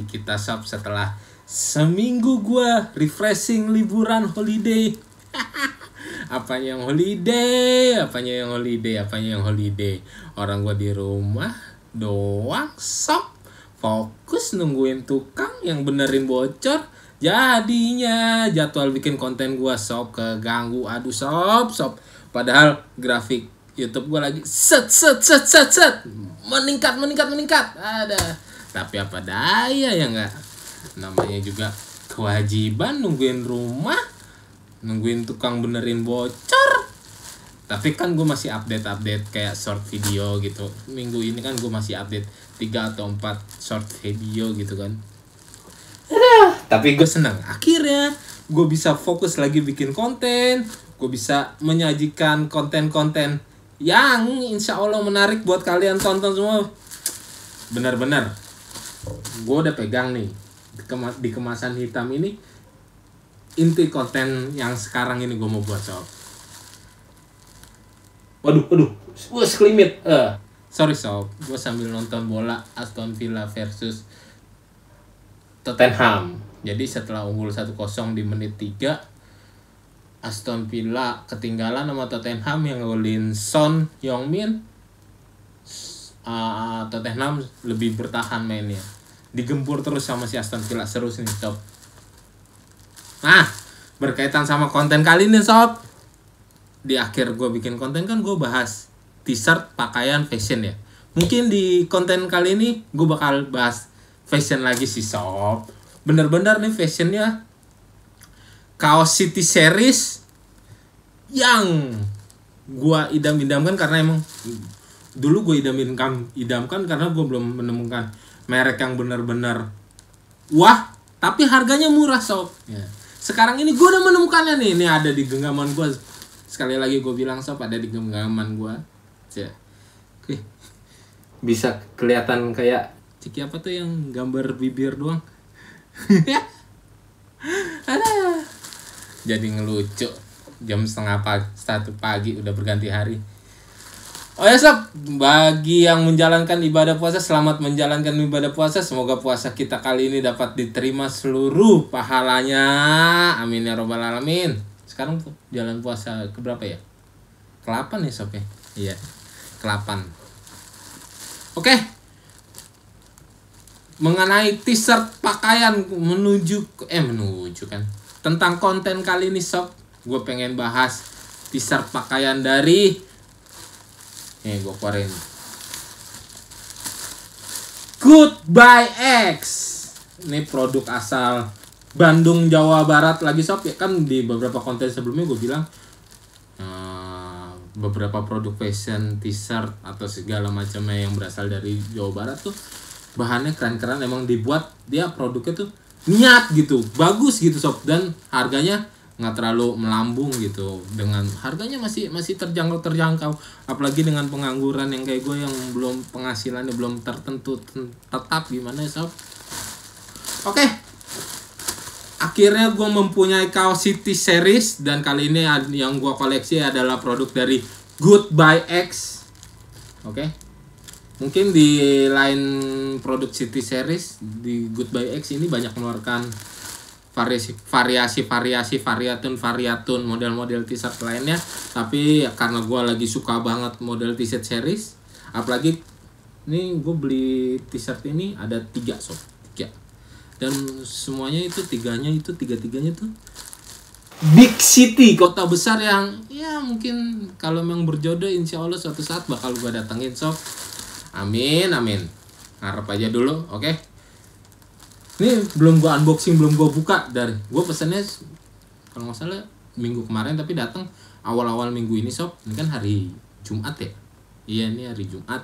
lagi kita shop setelah seminggu gua refreshing liburan holiday. Apanya yang holiday. Orang gua di rumah doang shop, fokus nungguin tukang yang benerin bocor. Jadinya jadwal bikin konten gua shop keganggu. Aduh shop. Padahal grafik YouTube gua lagi set meningkat. Ada. Tapi apa daya ya enggak. Namanya juga kewajiban nungguin rumah, nungguin tukang benerin bocor. Tapi kan gue masih update kayak short video gitu. Minggu ini kan gue masih update 3 atau 4 short video gitu kan. Tapi gue senang. Akhirnya gue bisa fokus lagi bikin konten. Gue bisa menyajikan konten-konten yang insya Allah menarik buat kalian tonton semua. Benar-benar gue udah pegang nih di kemasan hitam ini inti konten yang sekarang ini gue mau buat sob. Waduh, sekelimit. Sorry sob, gue sambil nonton bola Aston Villa versus Tottenham. Jadi setelah unggul 1-0 di menit 3, Aston Villa ketinggalan sama Tottenham yang golin Son Heung-min. Tottenham lebih bertahan mainnya. Digempur terus sama si Aston Villa. Seru nih sob. Nah, berkaitan sama konten kali ini sob. Di akhir gue bikin konten kan gue bahas t-shirt, pakaian, fashion ya. Mungkin di konten kali ini gue bakal bahas fashion lagi sih sob. Bener-bener nih fashionnya kaos City Series yang gue idam-idamkan karena emang dulu gue idamkan karena gue belum menemukan merek yang benar-benar wah tapi harganya murah sob ya. Sekarang ini gue udah menemukannya nih. Ini ada di genggaman gue. Sekali lagi gue bilang sob, ada di genggaman gue. Bisa kelihatan kayak ciki apa tuh yang gambar bibir doang. Ada. Jadi ngelucu. Jam 1:30 pagi udah berganti hari. Oh ya sob, bagi yang menjalankan ibadah puasa, selamat menjalankan ibadah puasa. Semoga puasa kita kali ini dapat diterima seluruh pahalanya. Amin ya robbal alamin. Sekarang jalan puasa keberapa ya? Ke-8 ya sob ya? Iya, ke-8. Oke. Mengenai t-shirt pakaian menuju kan. Tentang konten kali ini sob, gue pengen bahas t-shirt pakaian dari gue keluarin Goodbye X. Ini produk asal Bandung, Jawa Barat lagi sob ya. Kan di beberapa konten sebelumnya gue bilang beberapa produk fashion, t-shirt atau segala macamnya yang berasal dari Jawa Barat tuh bahannya keren-keren, emang dibuat dia produknya tuh niat gitu, bagus gitu sob, dan harganya nggak terlalu melambung gitu, dengan harganya masih terjangkau, apalagi dengan pengangguran yang kayak gue yang belum penghasilannya belum tertentu tetap gimana ya sob. Oke, akhirnya gue mempunyai kaos City Series, dan kali ini yang gue koleksi adalah produk dari Goodbye X. Oke, mungkin di lain produk City Series, di Goodbye X ini banyak mengeluarkan variatun model-model t-shirt lainnya. Tapi ya karena gue lagi suka banget model t-shirt series, apalagi nih gue beli t-shirt ini ada 3 sob, 3, dan semuanya itu tiga-tiganya tuh big city, kota besar yang ya mungkin kalau memang berjodoh insya Allah suatu saat bakal gue datengin sob. Amin, ngarep aja dulu. Oke. Ini belum gue unboxing, belum gue buka. Dari gue pesennya kalau nggak salah minggu kemarin, tapi datang awal-awal minggu ini sob. Ini kan hari Jumat ya. Iya, ini hari Jumat.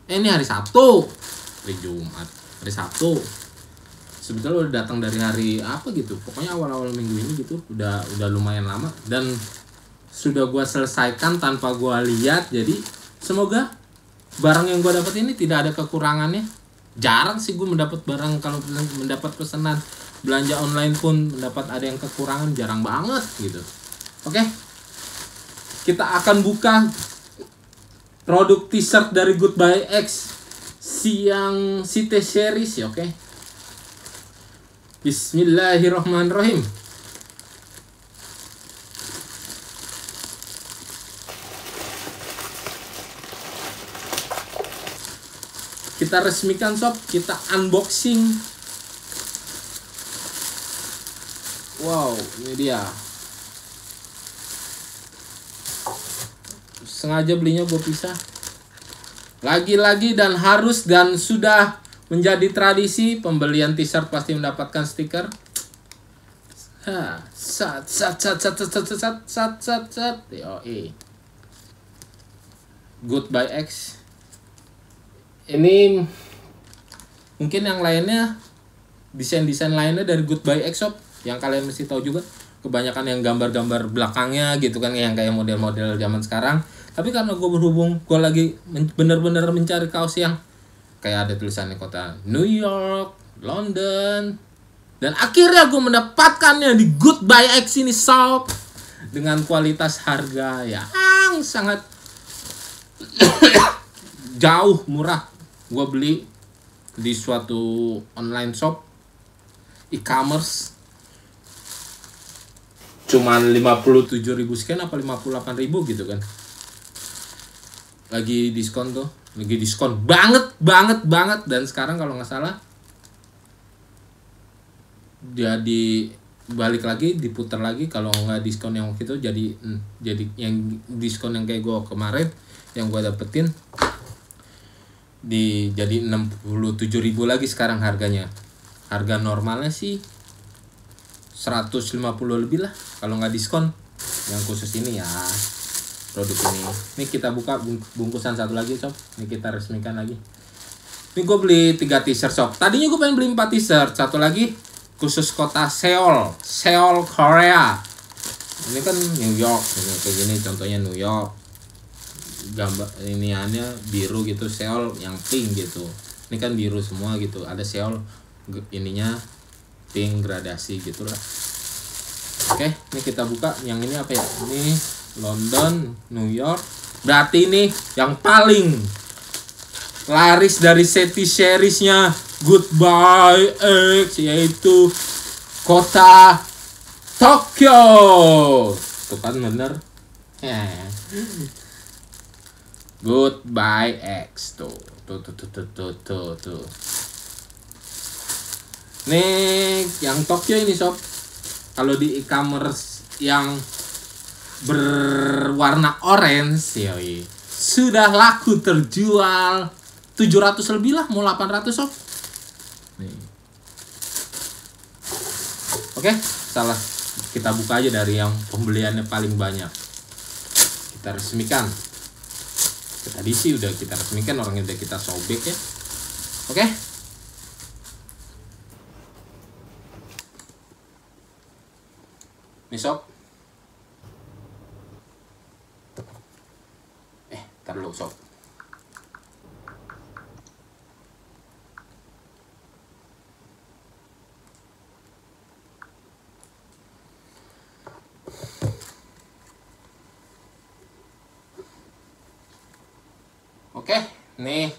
Ini hari Sabtu. Hari Sabtu. Sebetulnya udah datang dari hari apa gitu. Pokoknya awal-awal minggu ini gitu. Udah lumayan lama, dan sudah gue selesaikan tanpa gue lihat. Jadi semoga barang yang gue dapat ini tidak ada kekurangannya. Jarang sih gue mendapat barang, kalau mendapat pesanan belanja online pun mendapat ada yang kekurangan, jarang banget gitu. Oke, kita akan buka produk t-shirt dari Goodbye X siang City Series ya. Oke, Bismillahirrahmanirrahim. Kita resmikan sob, kita unboxing. Wow, ini dia. Sengaja belinya gue pisah. Lagi-lagi dan harus dan sudah menjadi tradisi, pembelian t-shirt pasti mendapatkan stiker. Sat. Yoi. Goodbye X. Ini mungkin yang lainnya, desain-desain lainnya dari Goodbye X Shop yang kalian mesti tahu juga. Kebanyakan yang gambar-gambar belakangnya gitu kan, yang kayak model-model zaman sekarang. Tapi karena gue berhubung, gue lagi bener-bener mencari kaos yang kayak ada tulisannya kota New York, London. Dan akhirnya gue mendapatkannya di Goodbye X ini shop. Dengan kualitas harga yang sangat jauh murah. Gue beli di suatu online shop, e-commerce. Cuman 57.000 sekian apa 58.000 gitu kan. Lagi diskon tuh, lagi diskon banget. Dan sekarang kalau nggak salah jadi balik lagi, diputar lagi. Kalau nggak diskon yang waktu itu jadi yang diskon yang kayak gue kemarin yang gue dapetin jadi 67.000 lagi sekarang harganya. Harga normalnya sih 150 lebih lah kalau nggak diskon. Yang khusus ini ya, produk ini. Ini kita buka bungkusan satu lagi sob. Ini kita resmikan lagi. Ini gue beli 3 t-shirt sob. Tadinya gue pengen beli 4 t-shirt. Satu lagi khusus kota Seoul, Korea. Ini kan New York, ini kayak gini contohnya New York. Gambar iniannya biru gitu, Seoul yang pink gitu. Ini kan biru semua gitu. Ada Seoul ininya pink gradasi gitu lah. Oke, ini kita buka. Yang ini apa ya? Ini London, New York. Berarti ini yang paling laris dari seti seriesnya Goodbye X, yaitu kota Tokyo. Tuh kan bener. Goodbye X tuh. Nih yang Tokyo ini sob. Kalau di e-commerce yang berwarna orange yoi, sudah laku terjual 700 lebih lah, mau 800 sob. Nih. Oke, salah. Kita buka aja dari yang pembeliannya paling banyak. Kita resmikan. Tadi sih udah kita resmikan, orangnya udah kita sobek ya. Oke. Nih sob. Ntar dulu sob. Oke, nih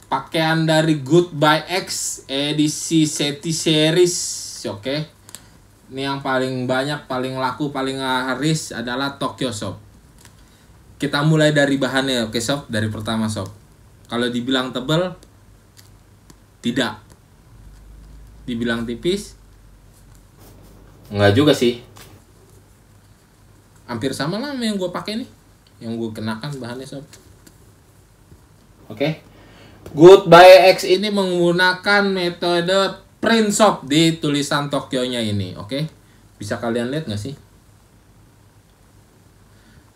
pakaian dari Goodbye X edisi seti series. Oke. Ini yang paling banyak, paling laku, paling laris adalah Tokyo Shop. Kita mulai dari bahannya, oke sob, dari pertama sob. Kalau dibilang tebal, tidak. Dibilang tipis, enggak juga sih. Hampir sama lah sama yang gue pakai nih, yang gue kenakan bahannya sob. Oke. Goodbye X ini menggunakan metode print sob di tulisan Tokyo-nya ini, oke? Bisa kalian lihat nggak sih?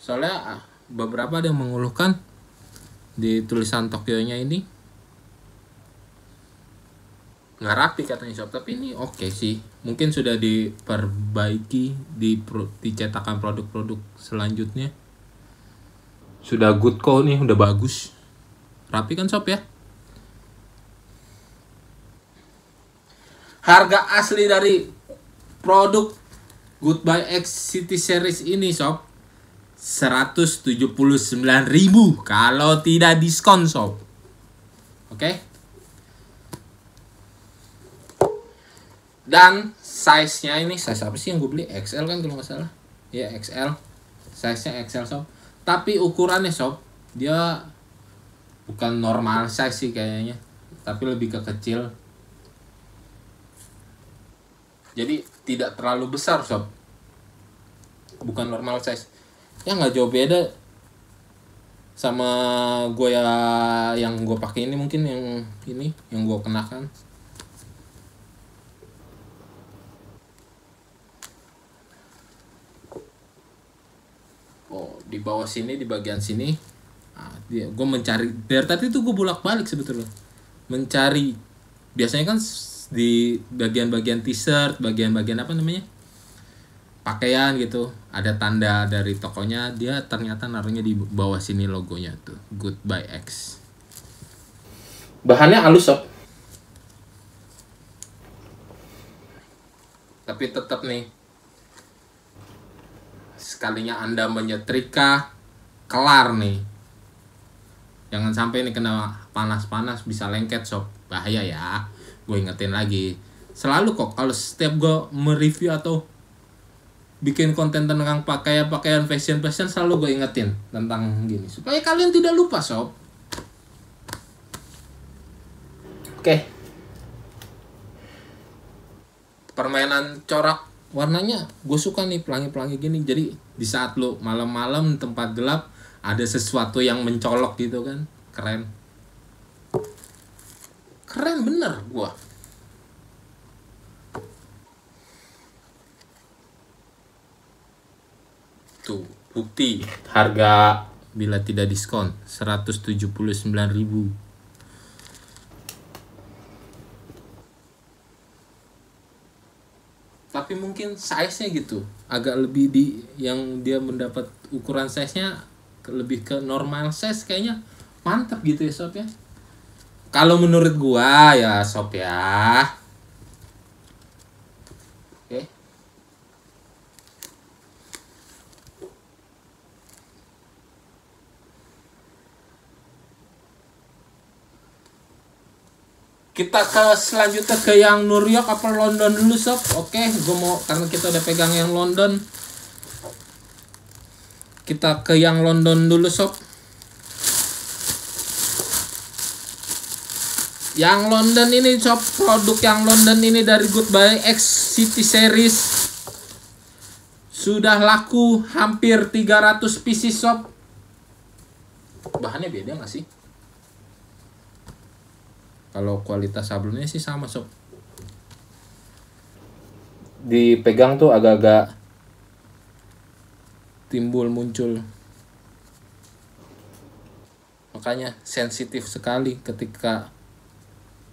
Soalnya beberapa ada yang mengeluhkan di tulisan Tokyo-nya ini nggak rapi katanya sob, tapi ini oke sih. Mungkin sudah diperbaiki di cetakan produk-produk selanjutnya. Sudah good kok nih, udah bagus. Rapi kan sob ya? Harga asli dari produk Goodbye X City Series ini sob 179.000 kalau tidak diskon sob. Oke. Dan size-nya ini size apa sih yang gue beli? XL kan kalau nggak salah. Ya XL. Size-nya XL sob. Tapi ukurannya sob, dia bukan normal size sih kayaknya, tapi lebih ke kecil. Jadi tidak terlalu besar sob. Bukan normal size. Ya nggak jauh beda sama gue ya, yang gue pakai ini, mungkin yang gue kenakan. Oh, di bawah sini, di bagian sini, gue mencari dari tadi tuh gue bolak-balik sebetulnya mencari. Biasanya kan di bagian-bagian t-shirt, bagian-bagian apa namanya, pakaian gitu, ada tanda dari tokonya, dia ternyata naruhnya di bawah sini logonya tuh, Goodbye X. Bahannya halus sob, tapi tetap nih, sekalinya Anda menyetrika, kelar nih. Jangan sampai nih kena panas-panas bisa lengket sob, bahaya ya. Gue ingetin lagi, selalu kok kalau setiap gue mereview atau bikin konten tentang pakaian fashion selalu gue ingetin tentang gini supaya kalian tidak lupa sob. Oke. Permainan corak warnanya gue suka nih, pelangi-pelangi gini. Jadi di saat lo malam-malam tempat gelap ada sesuatu yang mencolok gitu kan, keren bener gue. Tuh bukti harga bila tidak diskon 179.000. Tapi mungkin size-nya gitu agak lebih yang dia mendapat ukuran size-nya lebih ke normal size, kayaknya mantap gitu ya sob ya. Kalau menurut gua ya sob ya. Oke. Kita selanjutnya ke yang New York apa London dulu sob. Oke, gue mau, karena kita udah pegang yang London, kita ke yang London dulu sob. Yang London ini sob, produk yang London ini dari Goodbye X City Series sudah laku hampir 300 pieces sob. Bahannya beda gak sih? Kalau kualitas sablonnya sih sama sob. Dipegang tuh agak-agak muncul. Makanya sensitif sekali ketika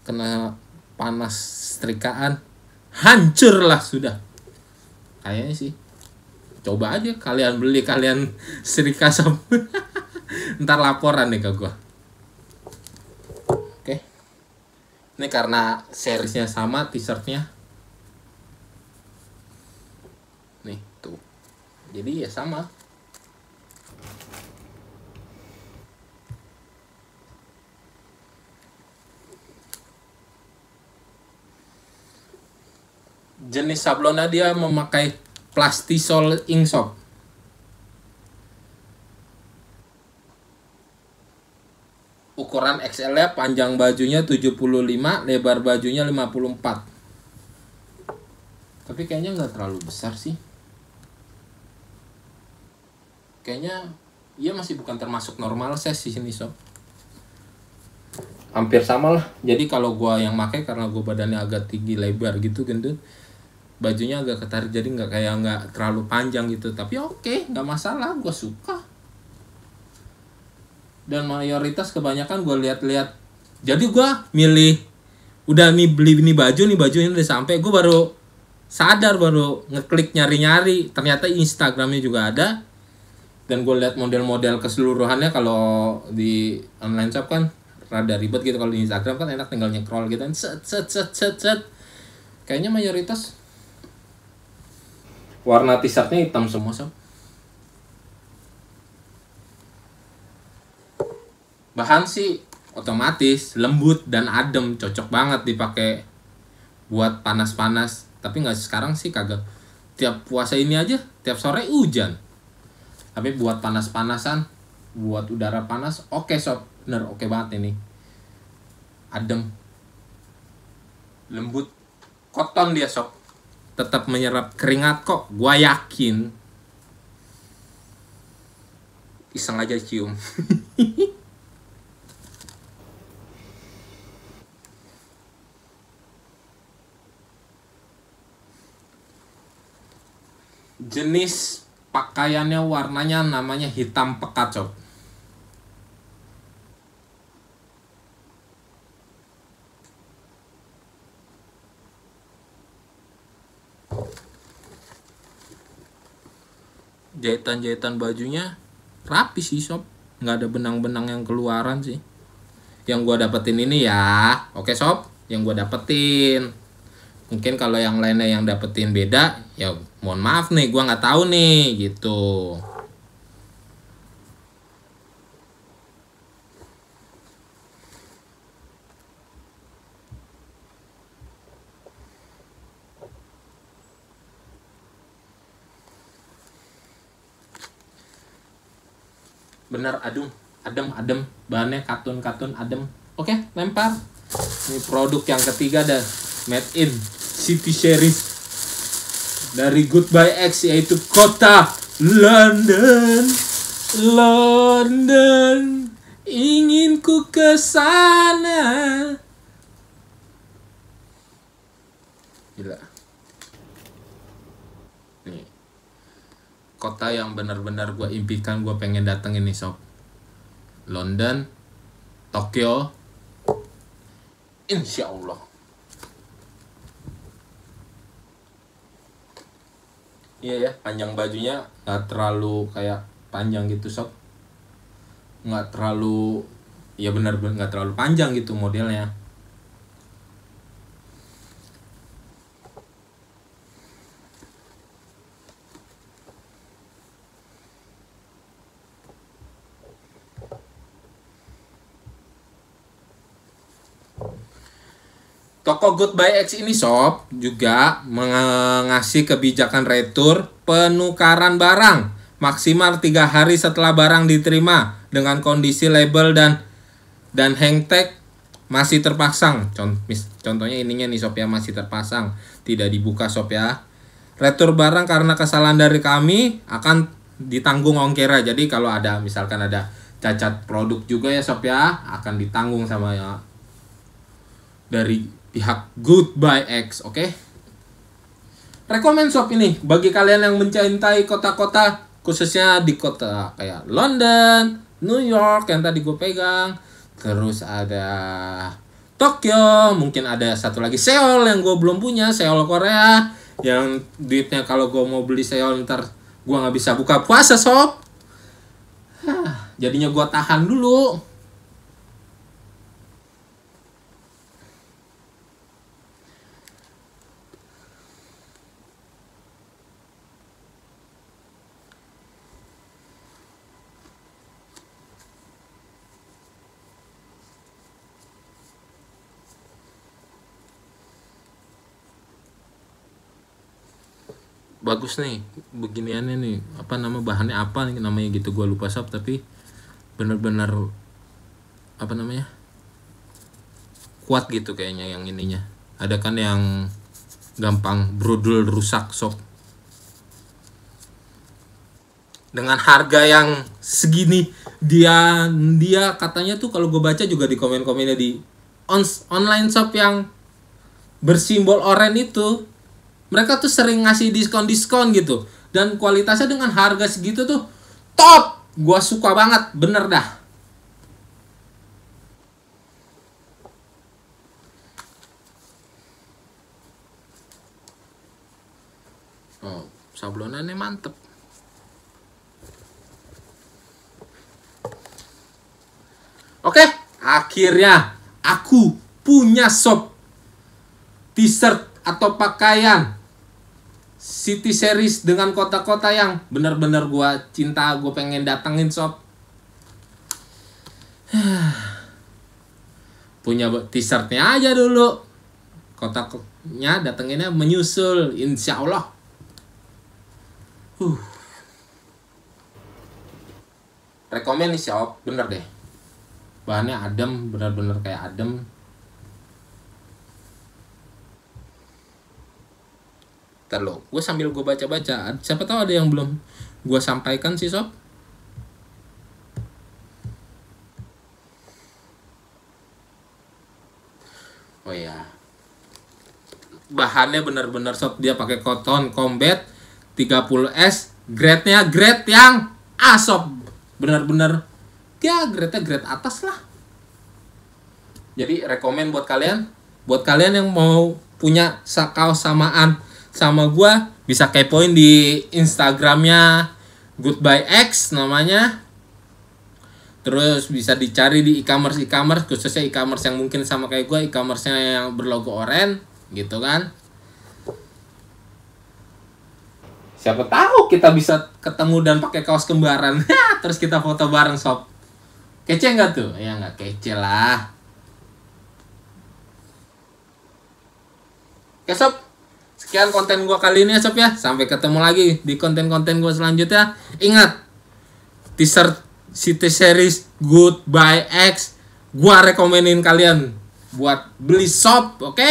kena panas setrikaan, hancur lah sudah. Kayaknya sih. Coba aja kalian beli, kalian setrika sob. Ntar laporan nih ke gua. Ini karena seriesnya sama, t-shirtnya. Nih, tuh. Jadi ya sama. Jenis sablonnya dia memakai Plastisol ink sob. Ukuran XL-nya, panjang bajunya 75, lebar bajunya 54. Tapi kayaknya nggak terlalu besar sih. Kayaknya iya masih bukan termasuk normal size di sini sob. Hampir sama lah. Jadi kalau gua yang pakai, karena gua badannya agak tinggi lebar gitu gendut, bajunya agak ketarik, jadi nggak terlalu panjang gitu. Tapi oke, nggak masalah, gua suka. Dan mayoritas kebanyakan gue lihat-lihat, jadi gue milih, udah nih beli ini baju ini udah sampai, gue baru sadar, baru ngeklik nyari-nyari, ternyata Instagramnya juga ada. Dan gue lihat model-model keseluruhannya. Kalau di online shop kan rada ribet gitu, kalau di Instagram kan enak, tinggal nge-scroll gitu kan, set. Kayaknya mayoritas warna t-shirtnya hitam semua sob. Bahan sih otomatis lembut dan adem, cocok banget dipakai buat panas-panas. Tapi nggak sekarang sih kagak. Tiap puasa ini aja tiap sore hujan. Tapi buat panas-panasan, buat udara panas, oke sob, bener oke banget ini. Adem, lembut, koton dia sob. Tetap menyerap keringat kok, gua yakin. Iseng aja cium. Jenis pakaiannya warnanya namanya hitam pekat sob. Jahitan-jahitan bajunya rapi sih sob, nggak ada benang-benang yang keluaran sih. Yang gua dapetin ini ya, oke sob, yang gua dapetin. Mungkin kalau yang lainnya yang dapetin beda, ya mohon maaf nih, gua nggak tahu nih gitu. Bener adem, bahannya katun adem. Oke, lempar. Ini produk yang ketiga dan made in City Series dari Goodbye X, yaitu kota London. Ingin ku kesana. Gila. Nih, kota yang benar-benar gue impikan, gue pengen datengin nih sob. London, Tokyo, insya Allah. Iya ya, panjang bajunya nggak terlalu kayak panjang gitu sob. Nggak terlalu, ya benar-benar nggak terlalu panjang gitu modelnya. Toko Goodbye X ini sob juga mengasih kebijakan retur penukaran barang maksimal 3 hari setelah barang diterima dengan kondisi label dan hang tag masih terpasang. Contohnya ininya nih sob ya, masih terpasang, tidak dibuka sob ya. Retur barang karena kesalahan dari kami akan ditanggung ongkirnya. Jadi kalau ada misalkan ada cacat produk juga ya sob ya, akan ditanggung sama ya dari pihak Goodbye X, oke? Rekomen shop ini bagi kalian yang mencintai kota-kota, khususnya di kota kayak London, New York yang tadi gue pegang, terus ada Tokyo, mungkin ada satu lagi Seoul yang gue belum punya, Seoul Korea, yang duitnya kalau gue mau beli Seoul ntar gue nggak bisa buka puasa sob. Jadinya gue tahan dulu. Bagus nih beginiannya nih, apa nama bahannya apa nih namanya gitu, gue lupa sob, tapi bener-bener apa namanya kuat gitu kayaknya yang ininya. Ada kan yang gampang brodol rusak sob. Dengan harga yang segini, dia katanya tuh kalau gue baca juga di komen-komennya di online shop yang bersimbol oranye itu, mereka tuh sering ngasih diskon gitu, dan kualitasnya dengan harga segitu tuh top. Gua suka banget, bener dah. Oh, sablonannya mantep. Oke, akhirnya aku punya shop t-shirt atau pakaian City Series dengan kota-kota yang benar-benar gue cinta, gue pengen datengin sob. Punya t-shirtnya aja dulu, kota nya datenginnya menyusul insya Allah. Rekomen nih shop, bener deh. Bahannya adem, bener-bener kayak adem. Ntar lo, gue sambil gue baca-baca. Siapa tahu ada yang belum gue sampaikan sih sob. Oh ya, bahannya bener-bener sob, dia pakai cotton combat 30S, grade-nya grade yang A sob, bener-bener ya grade-nya grade atas lah. Jadi rekomen buat kalian yang mau punya kaos samaan sama gua, bisa kepoin di Instagramnya Goodbye X namanya. Terus bisa dicari di e-commerce, khususnya e-commerce yang mungkin sama kayak gue, e-commerce-nya yang berlogo oranye gitu kan. Siapa tahu kita bisa ketemu dan pakai kaos kembaran. Terus kita foto bareng sob. Kece nggak tuh? Ya nggak kece lah. Oke sob, sekian konten gue kali ini ya sob ya. Sampai ketemu lagi di konten-konten gue selanjutnya. Ingat, t-shirt City Series Goodbye X gua rekomenin kalian buat beli shop, oke?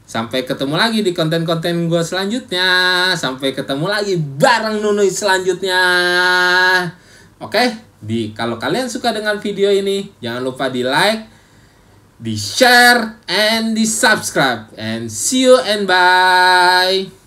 Sampai ketemu lagi di konten-konten gua selanjutnya. Sampai ketemu lagi bareng Nunuy selanjutnya. Oke? Kalau kalian suka dengan video ini, jangan lupa di like, di share, and di subscribe. And see you and bye.